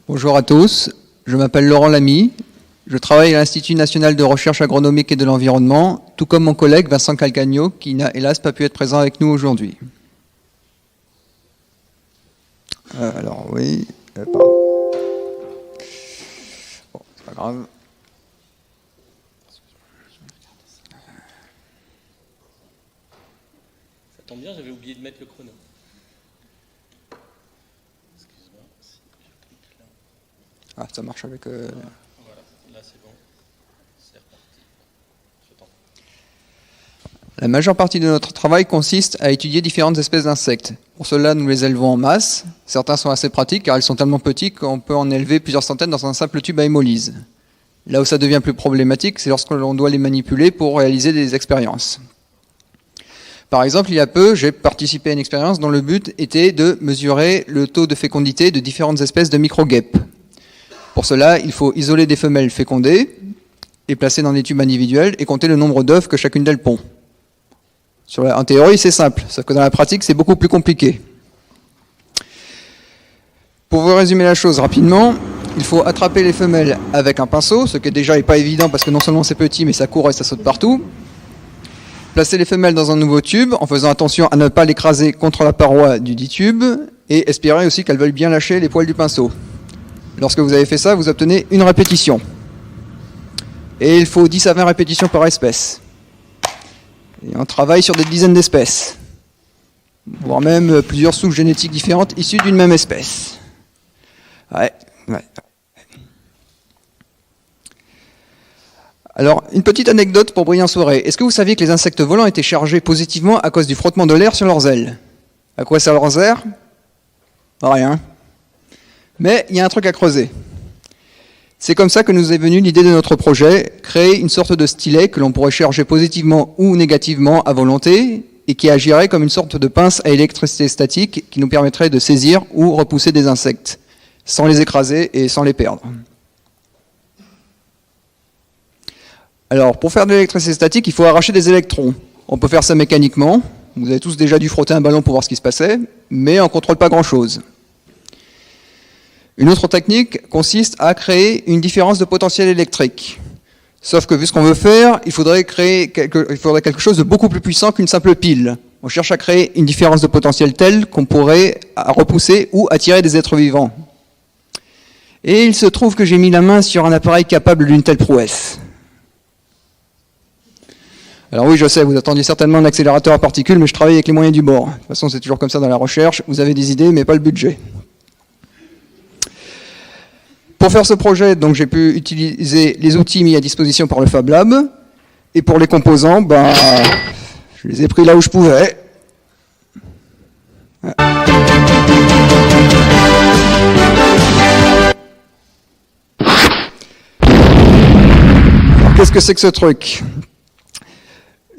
Bonjour à tous, je m'appelle Laurent Lamy, je travaille à l'Institut national de recherche agronomique et de l'environnement, tout comme mon collègue Vincent Calcagno, qui n'a hélas pas pu être présent avec nous aujourd'hui. Alors oui, pardon. Bon, c'est pas grave. Ça tombe bien, j'avais oublié de mettre le chrono. Excuse-moi, si je clique là. Ah, ça marche avec... Voilà, là c'est bon. C'est reparti. Je t'en prie. La majeure partie de notre travail consiste à étudier différentes espèces d'insectes. Pour cela, nous les élevons en masse. Certains sont assez pratiques car ils sont tellement petits qu'on peut en élever plusieurs centaines dans un simple tube à hémolyse. Là où ça devient plus problématique, c'est lorsque l'on doit les manipuler pour réaliser des expériences. Par exemple, il y a peu, j'ai participé à une expérience dont le but était de mesurer le taux de fécondité de différentes espèces de micro-guêpes. Pour cela, il faut isoler des femelles fécondées, les placer dans des tubes individuels et compter le nombre d'œufs que chacune d'elles pond. En théorie, c'est simple, sauf que dans la pratique, c'est beaucoup plus compliqué. Pour vous résumer la chose rapidement, il faut attraper les femelles avec un pinceau, ce qui déjà n'est pas évident parce que non seulement c'est petit, mais ça court et ça saute partout. Placer les femelles dans un nouveau tube en faisant attention à ne pas l'écraser contre la paroi du dit tube et espérer aussi qu'elles veulent bien lâcher les poils du pinceau. Lorsque vous avez fait ça, vous obtenez une répétition. Et il faut 10 à 20 répétitions par espèce. Et on travaille sur des dizaines d'espèces, voire même plusieurs souches génétiques différentes issues d'une même espèce. Ouais. Alors, une petite anecdote pour briller en soirée. Est-ce que vous saviez que les insectes volants étaient chargés positivement à cause du frottement de l'air sur leurs ailes? À quoi ça leur sert? Rien. Mais il y a un truc à creuser. C'est comme ça que nous est venue l'idée de notre projet, créer une sorte de stylet que l'on pourrait charger positivement ou négativement à volonté et qui agirait comme une sorte de pince à électricité statique qui nous permettrait de saisir ou repousser des insectes, sans les écraser et sans les perdre. Alors, pour faire de l'électricité statique, il faut arracher des électrons. On peut faire ça mécaniquement. Vous avez tous déjà dû frotter un ballon pour voir ce qui se passait, mais on ne contrôle pas grand-chose. Une autre technique consiste à créer une différence de potentiel électrique. Sauf que vu ce qu'on veut faire, il faudrait quelque chose de beaucoup plus puissant qu'une simple pile. On cherche à créer une différence de potentiel telle qu'on pourrait repousser ou attirer des êtres vivants. Et il se trouve que j'ai mis la main sur un appareil capable d'une telle prouesse. Alors oui, je sais, vous attendiez certainement un accélérateur à particules, mais je travaille avec les moyens du bord. De toute façon, c'est toujours comme ça dans la recherche, vous avez des idées, mais pas le budget. Pour faire ce projet, donc, j'ai pu utiliser les outils mis à disposition par le Fab Lab, et pour les composants, je les ai pris là où je pouvais. Alors, qu'est-ce que c'est que ce truc ?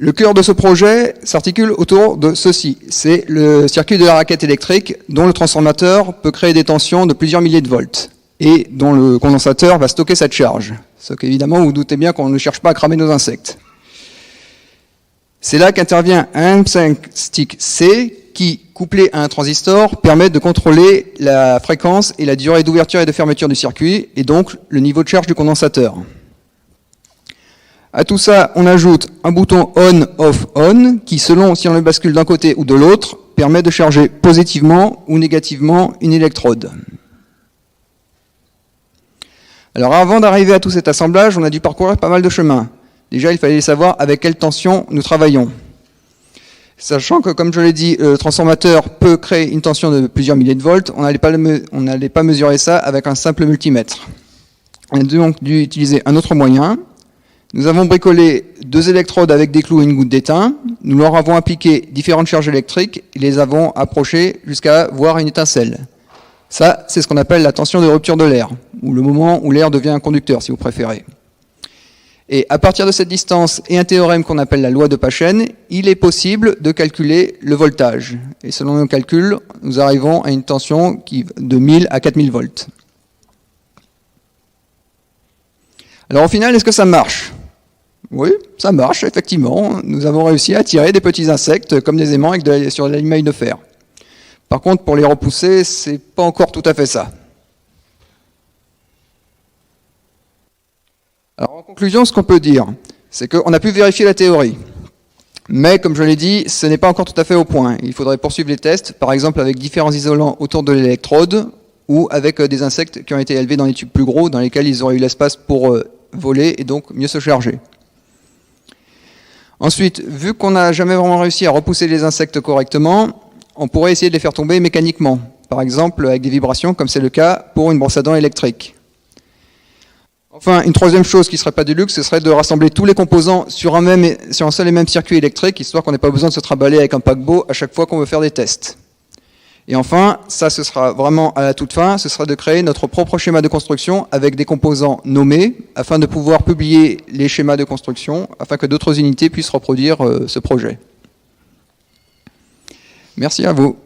Le cœur de ce projet s'articule autour de ceci. C'est le circuit de la raquette électrique dont le transformateur peut créer des tensions de plusieurs milliers de volts et dont le condensateur va stocker cette charge. Ce qu'évidemment, vous vous doutez bien qu'on ne cherche pas à cramer nos insectes. C'est là qu'intervient un M5 stick C qui, couplé à un transistor, permet de contrôler la fréquence et la durée d'ouverture et de fermeture du circuit et donc le niveau de charge du condensateur. À tout ça, on ajoute un bouton on, off, on, qui selon si on le bascule d'un côté ou de l'autre, permet de charger positivement ou négativement une électrode. Alors avant d'arriver à tout cet assemblage, on a dû parcourir pas mal de chemins. Déjà, il fallait savoir avec quelle tension nous travaillons. Sachant que, comme je l'ai dit, le transformateur peut créer une tension de plusieurs milliers de volts, on n'allait pas mesurer ça avec un simple multimètre. On a donc dû utiliser un autre moyen. Nous avons bricolé 2 électrodes avec des clous et une goutte d'étain. Nous leur avons appliqué différentes charges électriques et les avons approchées jusqu'à voir une étincelle. Ça, c'est ce qu'on appelle la tension de rupture de l'air, ou le moment où l'air devient un conducteur, si vous préférez. Et à partir de cette distance et un théorème qu'on appelle la loi de Paschen, il est possible de calculer le voltage. Et selon nos calculs, nous arrivons à une tension de 1000 à 4000 volts. Alors au final, est-ce que ça marche ? Oui, ça marche, effectivement. Nous avons réussi à attirer des petits insectes comme des aimants sur de l'aluminium de fer. Par contre, pour les repousser, c'est pas encore tout à fait ça. conclusion, ce qu'on peut dire, c'est qu'on a pu vérifier la théorie. Mais, comme je l'ai dit, ce n'est pas encore tout à fait au point. Il faudrait poursuivre les tests, par exemple avec différents isolants autour de l'électrode ou avec des insectes qui ont été élevés dans des tubes plus gros, dans lesquels ils auraient eu l'espace pour voler et donc mieux se charger. Ensuite, vu qu'on n'a jamais vraiment réussi à repousser les insectes correctement, on pourrait essayer de les faire tomber mécaniquement, par exemple avec des vibrations, comme c'est le cas pour une brosse à dents électrique. Enfin, une troisième chose qui ne serait pas du luxe, ce serait de rassembler tous les composants sur un seul et même circuit électrique, histoire qu'on n'ait pas besoin de se trimballer avec un paquebot à chaque fois qu'on veut faire des tests. Et enfin, ça ce sera vraiment à la toute fin, ce sera de créer notre propre schéma de construction avec des composants nommés, afin de pouvoir publier les schémas de construction, afin que d'autres unités puissent reproduire ce projet. Merci à vous.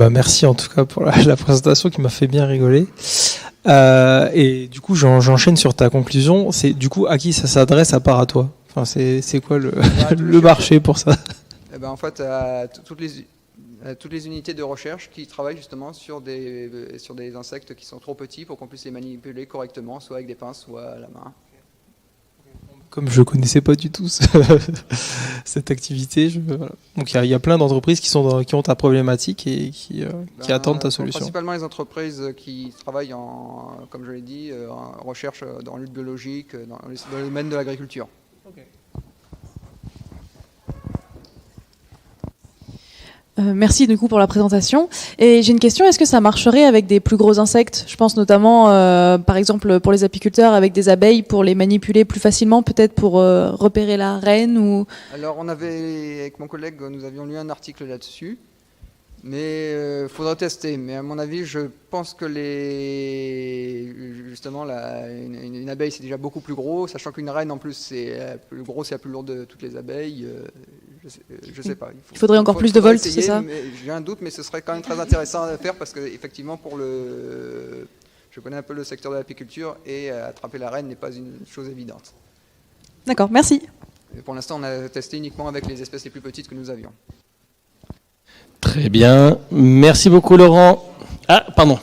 Merci en tout cas pour la présentation qui m'a fait bien rigoler. Et du coup, j'enchaîne sur ta conclusion. C'est du coup à qui ça s'adresse à part à toi? Enfin, c'est quoi le marché pour ça? En fait, à toutes les unités de recherche qui travaillent justement sur des insectes qui sont trop petits pour qu'on puisse les manipuler correctement, soit avec des pinces, soit à la main. Comme je connaissais pas du tout cette activité, voilà. Donc il y a plein d'entreprises qui ont ta problématique et qui attendent ta solution. Principalement les entreprises qui travaillent comme je l'ai dit, en recherche dans la lutte biologique, dans le domaine de l'agriculture. Okay. Merci du coup pour la présentation. Et j'ai une question, est-ce que ça marcherait avec des plus gros insectes? Je pense notamment, par exemple, pour les apiculteurs, avec des abeilles, pour les manipuler plus facilement, peut-être pour repérer la reine ou... Alors, avec mon collègue, nous avions lu un article là-dessus, mais faudra tester. Mais à mon avis, je pense que justement, une abeille, c'est déjà beaucoup plus gros, sachant qu'une reine, en plus, c'est la plus grosse et la plus lourde de toutes les abeilles. Je sais pas. Il faudrait encore plus de volts, c'est ça? J'ai un doute, mais ce serait quand même très intéressant à faire parce que effectivement, je connais un peu le secteur de l'apiculture et attraper la reine n'est pas une chose évidente. D'accord, merci. Et pour l'instant, on a testé uniquement avec les espèces les plus petites que nous avions. Très bien, merci beaucoup Laurent. Ah, pardon.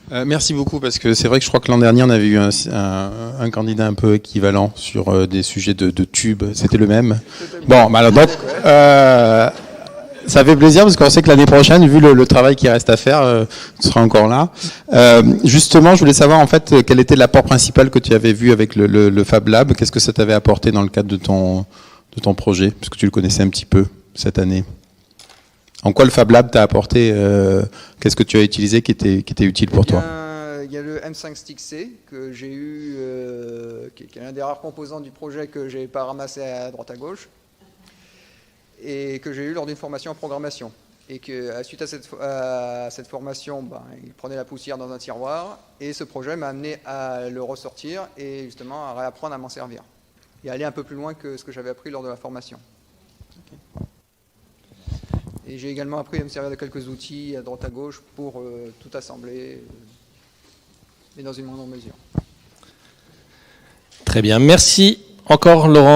Merci beaucoup, parce que c'est vrai que je crois que l'an dernier on avait eu un candidat un peu équivalent sur des sujets de tubes, c'était le même. Bon, alors donc ça fait plaisir parce qu'on sait que l'année prochaine, vu le travail qui reste à faire, tu seras encore là. Justement, je voulais savoir en fait quel était l'apport principal que tu avais vu avec le Fab Lab, qu'est-ce que ça t'avait apporté dans le cadre de ton projet, puisque tu le connaissais un petit peu cette année. En quoi le Fab Lab t'a apporté, qu'est-ce que tu as utilisé qui était utile pour toi? Il y a le M5 Stick C que j'ai eu, qui est l'un des rares composants du projet que je n'ai pas ramassé à droite à gauche, et que j'ai eu lors d'une formation en programmation. Et que suite à cette formation, il prenait la poussière dans un tiroir, et ce projet m'a amené à le ressortir et justement à réapprendre à m'en servir. Et aller un peu plus loin que ce que j'avais appris lors de la formation. Okay. Et j'ai également appris à me servir de quelques outils à droite à gauche pour tout assembler, mais dans une moindre mesure. Très bien, merci encore Laurent.